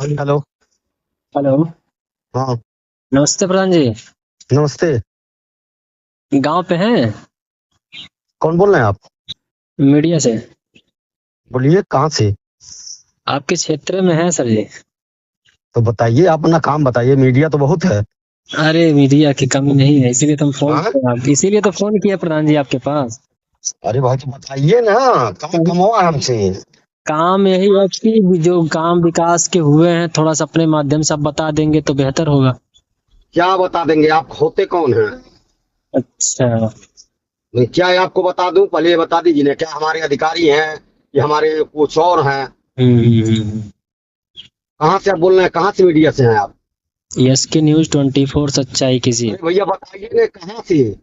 Hello. Hello. हाँ। नमस्ते प्रधान जी। नमस्ते। गांव पे हैं? कौन बोल रहे हैं आप? मीडिया से। बोलिए, कहाँ से? आपके क्षेत्र में है सर जी। तो बताइए, आप अपना काम बताइए, मीडिया तो बहुत है। अरे मीडिया की कमी नहीं है, इसीलिए तो हम फोन हाँ। किए इसीलिए तो फोन किया प्रधान जी आपके पास। अरे भाई, तो बताइए ना, कहाँ कमवा हमसे। काम यही है कि जो काम विकास के हुए हैं थोड़ा सा अपने माध्यम से आप बता देंगे तो बेहतर होगा। क्या बता देंगे? आप होते कौन हैं? अच्छा। नहीं, क्या है आपको बता दूं? पहले ये बता दीजिए ना, क्या हमारे अधिकारी हैं या हमारे कुछ और हैं? हम्म। कहाँ से आप बोल रहे हैं? कहाँ से मीडिया से हैं आप? यस के न्यूज 24 सच्चाई कीजिए। अरे भैया, बताइए ना, कहाँ से?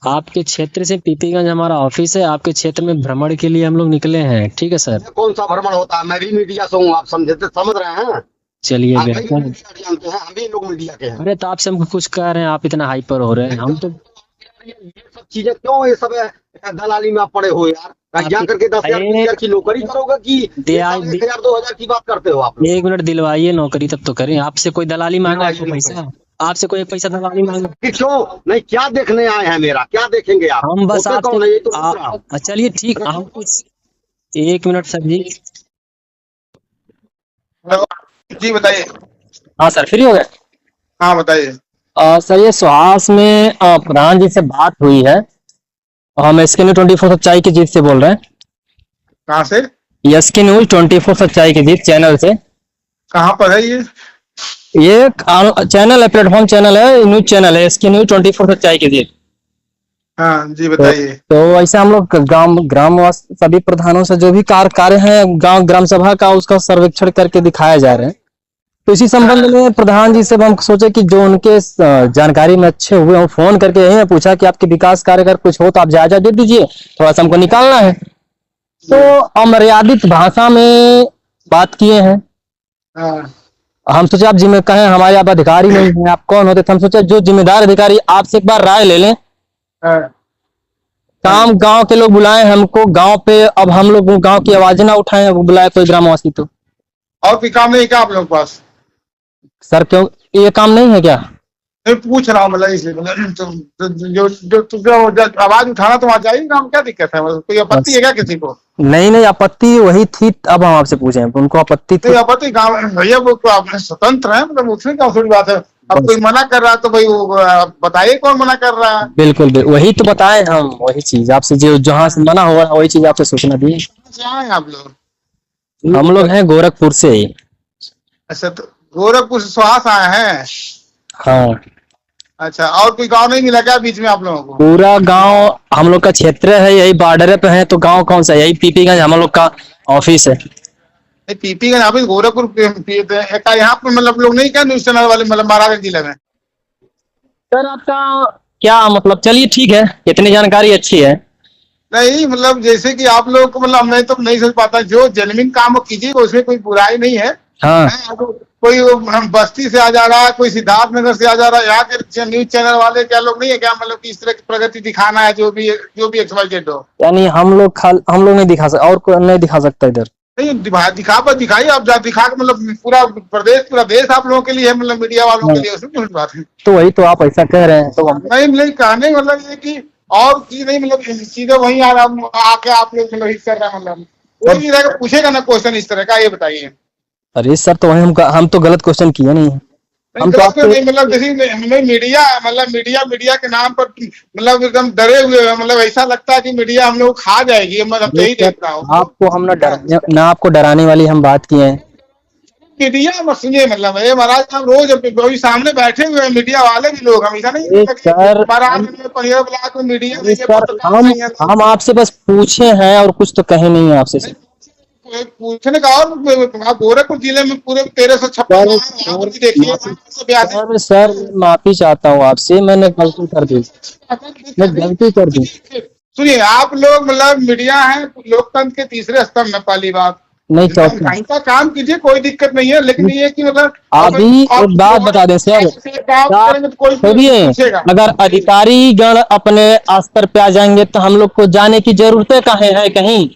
आपके क्षेत्र से पीपीगंज हमारा ऑफिस है, आपके क्षेत्र में भ्रमण के लिए हम लोग निकले हैं, ठीक है सर। ये कौन सा भ्रमण होता है? मैं भी मीडिया से हूँ, आप समझ रहे हैं? चलिए आप भी बेहतर है। मीडिया जानते हैं, हम भी लोग मीडिया के हैं। अरे तो आपसे हमको कुछ कह रहे हैं, आप इतना हाइपर हो रहे हैं, हम तो ये सब चीजें क्यों? ये सब दलाली में आप पड़े हो यार। जा आपके करके 10,000 अरे 20,000 की नौकरी करोगे कि ये दिया सब 1,000 2,000 की बात करते हो आप लोग? एक मिनट दिलवाइए नौकरी तब तो करें। आपसे कोई दलाली मांगा दिलवाइए आपको नौकरी। पैसा? आपसे कोई एक पैसा दलाली मांगा? कि क्यों नहीं? क्या देखने आए हैं? मेरा क्या देखेंगे आप? हम बस होते आपसे कौन है, ये तो पूछ रहा हूँ। चलिए ठीक, हम कुछ एक मिनट सर जी। हेलो। जी बताइए। हाँ सर, फ्री हो गए? हाँ बताइए। सर ये सुहास में प्रधान जी से बात हुई है। हम एस के न्यूज 24 सच्चाई की जीत से बोल रहे हैं। कहाँ से? एस के न्यूज 24 सच्चाई की जीत चैनल से। कहाँ पर है ये? ये चैनल है, प्लेटफॉर्म चैनल है, न्यूज चैनल है, एस के न्यूज 24 सच्चाई की जीत। हाँ जी तो, बताइए। तो ऐसे हम लोग ग्रामवास सभी प्रधानों से जो भी कार्य हैं गांव ग्राम सभा का, उसका सर्वेक्षण करके दिखाया जा रहे हैं। तो इसी संबंध में प्रधान जी से हम सोचे कि जो उनके जानकारी में अच्छे हुए हों, फोन करके यही पूछा कि आपके विकास कार्य अगर कुछ हो तो आप जायजा दे दीजिए, थोड़ा सा हमको निकालना है। तो अमर्यादित भाषा में बात किए हैं। हाँ। हम सोचे आप जिम्मे कहें हमारे आप अधिकारी नहीं हैं, आप कौन होते? तो हम सोचे जो जिम्मेदार अधिकारी, आपसे एक बार राय ले लें। हाँ। काम गांव के लोग बुलाए हमको गांव पे, अब हम लोग गांव की आवाज ना उठाएं, वो बुलाए कोई ग्रामवासी तो। और कोई काम नहीं क्या आप लोगों के पास? सर क्यों, ये काम नहीं है क्या? मैं पूछ रहा हूँ, मतलब इसलिए मतलब जो आवाज उठाना तो वहाँ जाइए, काम क्या दिक्कत है? मतलब कोई आपत्ति है क्या किसी को? नहीं नहीं, आपत्ति वही थी, अब हम आपसे पूछे उनको आपत्ति थी। नहीं आपत्ति, गाँव भैया वो तो आप स्वतंत्र है, मतलब उसमें क्या थोड़ी बात है। अब कोई मना कर रहा है तो भाई वो बताइए कौन मना कर रहा है। बिल्कुल वही तो बताए हम, वही चीज आपसे, जो जहाँ से मना हुआ वही चीज आपसे सूचना दी। कहाँ से आए हैं आप लोग? हम लोग हैं गोरखपुर से ही। अच्छा, तो गोरखपुर से सुहास आए हैं? हाँ। अच्छा, और कोई गाँव नहीं मिला क्या बीच में आप लोगों को? पूरा गांव हम लोग का क्षेत्र है, यही बॉर्डर पे है, तो गांव कौन सा है? यही पीपीगंज हम लोग का ऑफिस है। पीपी का यहाँ पे गोरखपुर यहाँ पे मतलब लोग नहीं क्या न्यूज चैनल वाले, मतलब महाराजगंज जिले में? सर आपका क्या मतलब, चलिए ठीक है, इतनी जानकारी अच्छी है। नहीं मतलब जैसे कि आप लोग को, मतलब मैं तो नहीं समझ पाता, जो जेन्युइन काम वो कीजिए, उसमें कोई बुराई नहीं है। हाँ। तो कोई हम बस्ती से आ जा रहा है, कोई सिद्धार्थ नगर से आ जा रहा है, यहाँ के न्यूज चैनल वाले क्या लोग नहीं है क्या, मतलब कि इस तरह की प्रगति दिखाना है, जो भी एक्सवाइजेड हो? यानी हम लोग नहीं दिखा सकते, और कोई नहीं दिखा सकता इधर? नहीं दिखाइए आप, दिखा के मतलब पूरा देश आप लोगों के लिए है, मतलब मीडिया वालों के लिए, उसमें कुछ बात है। तो वही तो आप ऐसा कह रहे हैं तो नहीं नहीं, कहने का मतलब ये कि और चीज नहीं, मतलब सीधे वही आ रहा आके आप लोग मतलब हिट कर रहा है, मतलब कोई भी रहेगा पूछेगा ना क्वेश्चन इस तरह का, ये बताइए। अरे सर तो वही हम तो गलत क्वेश्चन किए नहीं। नहीं हम तो गलत आपसे नहीं, मतलब जैसे हमें मीडिया, मतलब मीडिया के नाम पर मतलब एकदम डरे हुए हैं, मतलब ऐसा लगता है कि मीडिया हम लोग खा जाएगी, मतलब तो यही देख रहा हूँ। आपको हम ना आपको डराने वाली हम बात किए हैं। मीडिया मत सुनिए, मतलब ये महाराज हम रोज अभी सामने बैठे हुए हैं, मीडिया वाले भी लोग, हमेशा नहीं अरे सर महाराज पंजाब ब्लॉक में मीडिया अरे नहीं है, सर पत्रकार नहीं है। हम आपसे बस पूछे हैं और कुछ तो कहे नहीं है आपसे। पूछने का, और गोरखपुर जिले में पूरे 1356 गाँव हैं, वहाँ पर भी देखिए, सर मैं माफी चाहता हूँ आपसे, मैंने गलती कर दी, मैं गलती कर दी। सुनिए, आप लोग मतलब मीडिया है लोकतंत्र के तीसरे स्तंभ में, पहली बात नहीं ढंग का काम कीजिए, कोई दिक्कत नहीं है, लेकिन ये कि मतलब अभी एक बात बता दें सर, कोई सुनिए, पूछेगा। अगर अधिकारी गण अपने स्तर पे आ जाएंगे तो हम लोग को जाने की जरूरत काहे है कहीं?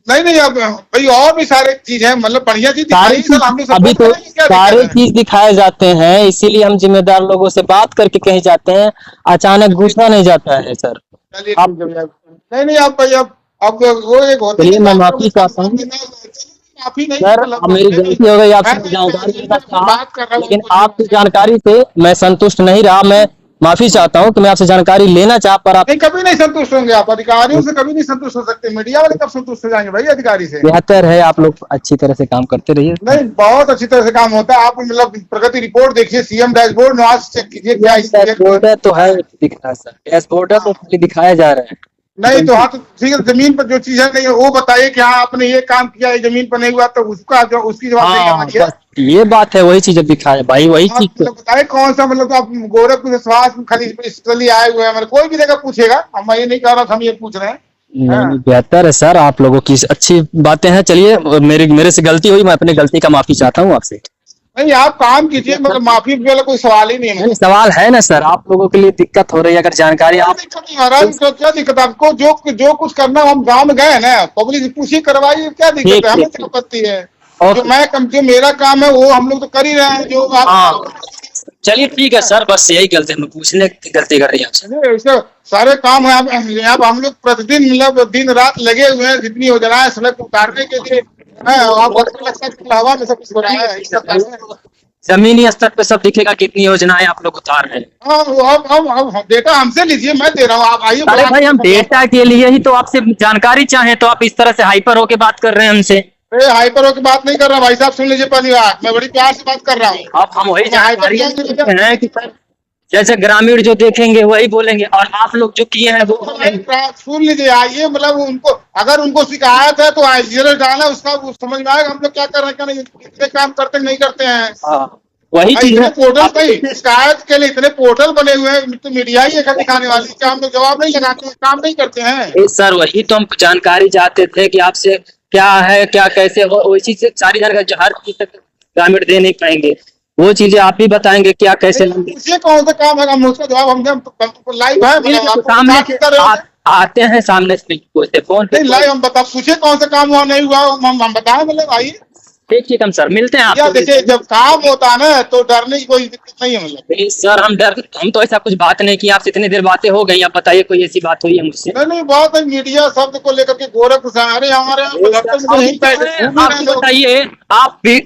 नहीं नहीं, अब भाई और भी सारे चीज है, मतलब बढ़िया चीज सारी दिखाई चीज सर, हमने अभी सपोर्ट तो करेंगे, क्या सारी दिक्कत है? चीज दिखाए जाते हैं, इसीलिए हम जिम्मेदार लोगों से बात करके कहीं जाते हैं, अचानक घुसना नहीं जाता है सर। चलिए आप ठीक है भैया। नहीं नहीं, आप भाई अब वो एक होती चलिए है मैं बात, माफी चाहता हूँ माफी नहीं सर, मतलब अब मेरी नहीं नहीं, गलती हो गई, आपसे मैं जानकारी लेना मैं चाहा, बात कर रहा हूँ लेकिन कुछ आपकी जानकारी से मैं संतुष्ट नहीं रहा। मैं माफी चाहता हूँ कि मैं आपसे जानकारी लेना चाह, पर आप नहीं, कभी नहीं संतुष्ट होंगे आप, अधिकारियों से कभी नहीं संतुष्ट हो सकते, मीडिया वाले कब संतुष्ट हो जाएंगे भाई अधिकारी से? बेहतर है आप लोग अच्छी तरह से काम करते रहिए। नहीं, बहुत अच्छी तरह से काम होता है। आप मतलब प्रगति रिपोर्ट देखिए, सीएम डैशबोर्ड में आज चेक कीजिए क्या डैशबोर्ड तो है, दिख रहा है सर, डैशबोर्ड तो खाली दिखाया जा रहा है। नहीं तो हाँ, तो ठीक है, जमीन पर जो चीजें नहीं है वो बताइए कि हाँ आपने ये काम किया, ये जमीन पर नहीं हुआ, तो उसका जो उसकी जवाबदेही हाँ करना चाहिए। बस ये बात है, वही चीज दिखाया भाई, वही आप चीज तो। मतलब बताइए कौन सा, मतलब आप गोरखपुर से स्वास्थ्य खाली इसलिए आए हुए हैं, मतलब कोई भी जगह पूछेगा, हम ये नहीं कह रहा था, हम ये पूछ रहे हैं। नहीं हाँ। नहीं, बेहतर है सर, आप लोगों की अच्छी बातें हैं। चलिए, मेरे से गलती हुई, मैं अपनी गलती का माफी चाहता हूँ आपसे। नहीं, आप काम कीजिए, मतलब माफी वाला कोई सवाल ही नहीं है। नहीं, सवाल है ना सर, आप लोगों के लिए दिक्कत हो रही है, अगर जानकारी कोई आप दिक्कत नहीं आ रहा है, क्या दिक्कत है आपको? जो कुछ करना, हम गांव में गए हैं ना, पब्लिक से पूछिए, करवाइए, क्या दिक्कत ठीक है? हमें ठीक क्या ठीक। आपत्ति है? ओके। जो मेरा काम है वो हम लोग तो कर ही रहे हैं, जो आप हाँ चलिए ठीक है सर, बस यही गलती मैं पूछने की गलती कर रही है आपसे। ऐसे सारे काम है। अब हम लोग प्रतिदिन मतलब दिन रात लगे हुए हैं, जितनी योजनाएं सड़क को उतारने के लिए है, आप लगता है कि हवा में सब कुछ हो रहा है, ये सब कर रहे हैं। जमीनी स्तर पे सब दिखेगा कितनी योजनाएं आप लोग उतार रहे हैं। हाँ, वो अब डेटा हमसे लीजिए, मैं दे रहा हूँ, आप आइए अरे भाई, हम बुला। डेटा के लिए ही तो आपसे जानकारी चाहे, तो आप इस तरह से हाइपर होके बात कर रहे हैं हमसे। अरे हाइपर की बात नहीं कर रहा भाई साहब, सुन लीजिए पहली बात, मैं बड़ी प्यार से बात कर रहा हूँ। अब हम वही मैं हाइपर जानकारी क्या देते हैं कि सर, जैसे ग्रामीण जो देखेंगे वही बोलेंगे, और आप लोग जो किए हैं वो बोलेंगे। सुन लीजिए, आइए, मतलब उनको, अगर उनको शिकायत है तो जीरो डाला, उसका समझ में आएगा हम लोग क्या कर रहे हैं, क्या नहीं, इतने काम करते नहीं करते हैं। हाँ वही भाई चीज इतने है। पोर्टल, आप भाई शिकायत के लिए इतने पोर्टल बने हुए हैं, तो मीडिया ही एक दिखाने वाली, क्या हम लोग जवाब नहीं लगाते हैं, काम नहीं करते हैं? सर वही तो हम जानकारी चाहते थे कि आपसे क्या है, क्या कैसे हो, वही से सारी जानकारी जो हर चीज तक ग्रामीण दे नहीं पाएंगे, वो चीजें आप ही बताएंगे क्या कैसे लंबे। ये कौन सा काम है, हम उसका जवाब हम लाइव है, मतलब आपको सामने बात से कर रहे हैं। आते हैं, सामने से पूछते, फोन पे नहीं, लाइव हम बता, पूछिए कौन सा काम हुआ नहीं हुआ, हम बताएं, मतलब आइए। ठीक ठीक, हम सर मिलते हैं या आपको। देखिए, जब काम होता है ना तो डरने की कोई दिक्कत नहीं है, मतलब। नहीं सर, हम तो ऐसा कुछ बात नहीं की आपसे, इतनी देर बातें हो गई, आप बताइए कोई ऐसी बात हुई है मुझसे? नहीं नहीं, बहुत है, मीडिया शब्द को लेकर के गोरखपुर से हमारे यहाँ दफ्तर में नहीं बैठे, घूम ही आप रहे ही लोग। बताइए,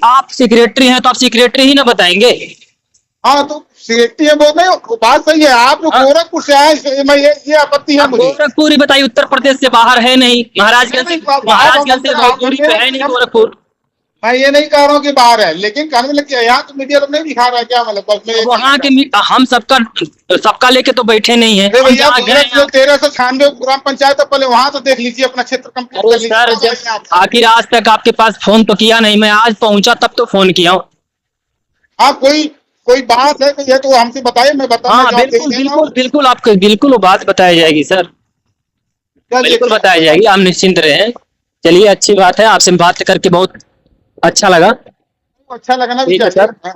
आप सेक्रेटरी हैं तो आप सेक्रेटरी ही ना बताएंगे। हाँ, तो सेक्रेटरी है, बहुत नहीं, वो बात सही है, आप जो हाँ। गोरखपुर से आए, मैं ये आपत्ति है आप मुझे। गोरखपुर ही बताइए, उत्तर प्रदेश से बाहर है नहीं, महाराजगंज से, महाराजगंज से बहुत दूरी पे है नहीं गोरखपुर। मैं ये नहीं कह रहा हूँ कि बाहर है, लेकिन कहने में लग यहाँ तो मीडिया लोग नहीं दिखा रहा है क्या, मतलब बस में वहाँ के हम सबका लेके तो बैठे नहीं है, अरे हम भैया, जहाँ गए हैं। 1396 ग्राम पंचायत है, पहले वहां तो देख लीजिए, अपना क्षेत्र कंप्लीट कर अरे लीजिए, सर, तब आइए आप। आखिर आज तक आपके पास फोन तो किया नहीं, मैं आज पहुंचा तब तो फोन किया हूँ। हाँ, कोई बात है, कोई है तो हमसे बताइए, मैं बताऊँ, मैं हाँ जवाब दे बिल्कुल देना। बिल्कुल बिल्कुल, आपको बिल्कुल वो बात बताई जाएगी सर, बिल्कुल बताई जाएगी, आप निश्चिंत रहे। चलिए अच्छी बात है, आपसे बात करके बहुत अच्छा लगा। अच्छा लगा ना, ठीक है सर। हाँ।